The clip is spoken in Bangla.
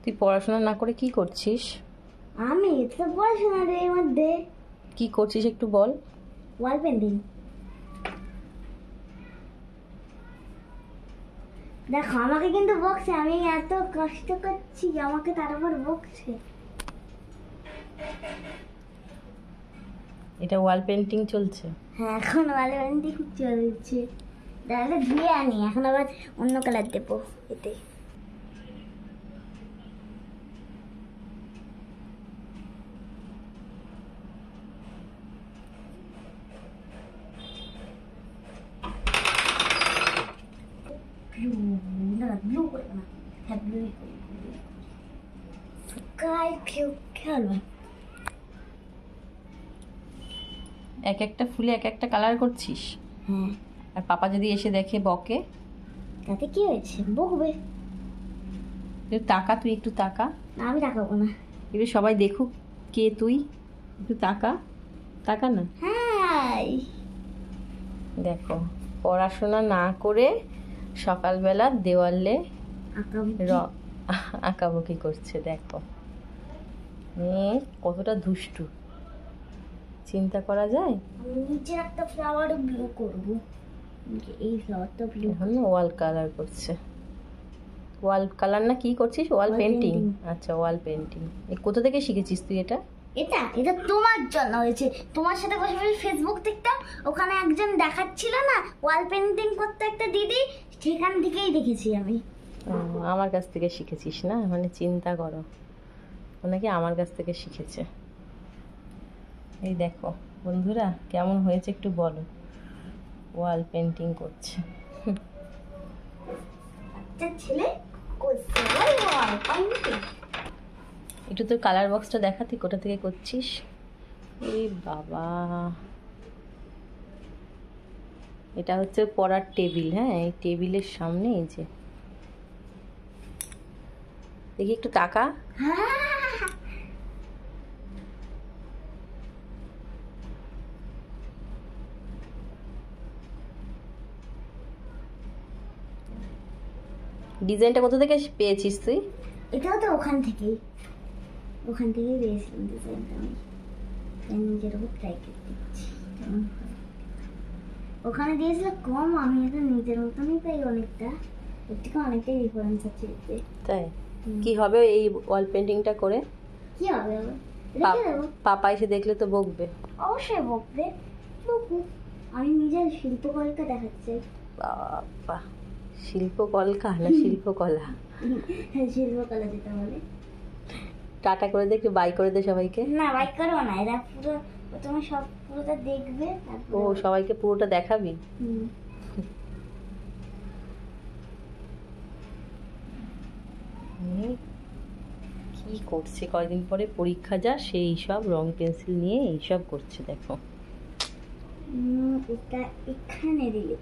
তুই পড়াশোনা না করে কি করছিস? আমি তো পড়াশোনার এর মধ্যে কি করছিস একটু বল। Wall painting. দেখো আমাকে কিন্তু বকছে, আমি এত কষ্ট করছি আমাকে তারপর বকছে। এটা ওয়াল পেন্টিং চলছে? হ্যাঁ এখন ওয়াল পেন্টিং চলছে। তাহলে ধুয়ে আনি, এখন আবার অন্য কালার দেবো এতে। ব্লু করে না, হ্যাঁ ব্লু স্কাই ব্লু খেলো। এক একটা ফুলে এক একটা কালার করছিস? হ্যাঁ। আর পাপা যদি এসে দেখে বকে? তাতে কি হয়েছে, বকবে। তুই তাকা, তুই একটু তাকা। আমি তাকাবো না। এবার সবাই দেখুক কে তুই, একটু তাকা, তাকা না। হ্যাঁ দেখো পড়াশোনা না করে সকালবেলা দেওয়ালে আঁকাবুকি করছে। দেখো কতটা দুষ্টু, চিন্তা করা যায়। আমি নিচে একটা ফ্লাওয়ার ব্লু করব, এই ফ্লাওয়ারটা ব্লু। এখন ওয়াল কালার করছে। ওয়াল কালার না কি করছিস? Wall painting. আচ্ছা ওয়াল পেন্টিং। কোথা থেকে শিখেছিস তুই এটা? এটা এটা তোমার জন্য হয়েছে। তোমার সাথে বসে বসে ফেসবুক দেখতাম, ওখানে একজন দেখাচ্ছিল না ওয়াল পেন্টিং করতে, একটা দিদি, সেখান থেকেই দেখেছি আমি। আমার কাছ থেকে শিখেছিস না? মানে চিন্তা করো, ও নাকি আমার কাছ থেকে শিখেছে। এই দেখো বন্ধুরা কেমন হয়েছে একটু বলো। ওয়াল পেন্টিং করছে। একটা ছেলে করছে ওয়াল পেন্টিং। একটু তোর কালার বক্সটা দেখা, তুই কোথা থেকে করছিস? এই বাবা, এটা হচ্ছে পড়ার টেবিল। হ্যাঁ এই টেবিলের সামনে এই যে, দেখি একটু তাকা। ডিজাইনটা কোথা থেকে পেয়েছিস তুই? এটাও তো ওখান থেকেই পেয়েছিলাম ডিজাইনটা। আমি নিজের উপর ট্রাই করে দিচ্ছি। ওখানে দিয়েছিল কম, আমি এটা নিজের মতনই পাই অনেকটা, ওর থেকে অনেকটাই ডিফারেন্স আছে এতে। তাই কি হবে এই ওয়াল পেন্টিংটা করে? কি হবে পাপা এসে দেখলে তো বকবে। অবশ্যই বকবে, বকুক। আমি নিজের শিল্পকলাটা দেখাচ্ছি। বাবা, শিল্পকলকা না শিল্পকলা? হ্যাঁ শিল্পকলা যেটা বলে। টাটা করে দে, একটু বাই করে দে সবাইকে। না বাই করবো না, এরা পুরো তুমি সব পুরোটা দেখবে। ও সবাইকে পুরোটা দেখাবি? কি করছে, কয়দিন পরে পরীক্ষা, যা সেই সব রং পেন্সিল নিয়ে এইসব করছে। দেখো এটা এখানে দিলে